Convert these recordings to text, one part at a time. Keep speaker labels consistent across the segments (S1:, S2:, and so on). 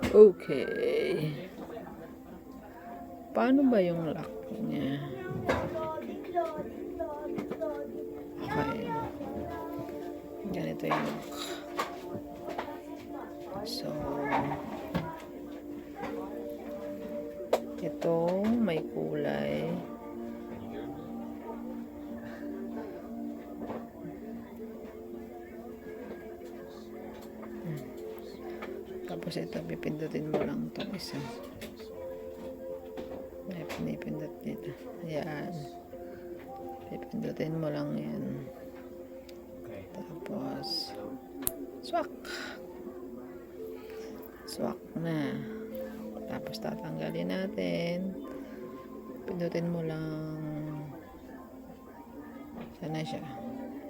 S1: Okay. Paano ba yung lock niya? Okay. Ganito yung lock. So, ito may kulay. Tapos ito, pipindutin mo lang itong isa. May pinipindot dito. Ayan. Pipindutin mo lang yan. Tapos, swak. Swak na. Tapos tatanggalin natin. Pindutin mo lang. Sana siya.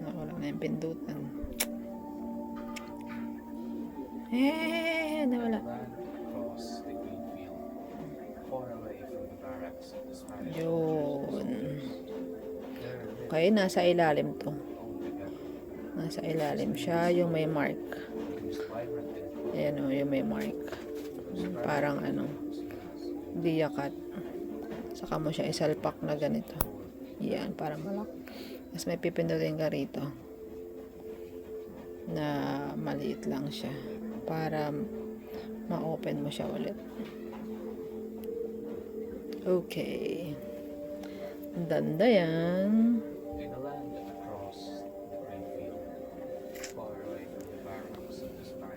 S1: Nawala na yung pindutan. Nawala. Yun. Okay, nasa ilalim to. Nasa ilalim siya, yung may mark. Ayan o, yung may mark. Parang ano, diyakat. Saka mo siya isalpak na ganito. Yan, para malak. Tapos may pipindutin ka rito. Na maliit lang siya. Para ma-open mo siya ulit. Okay. Ganda yan.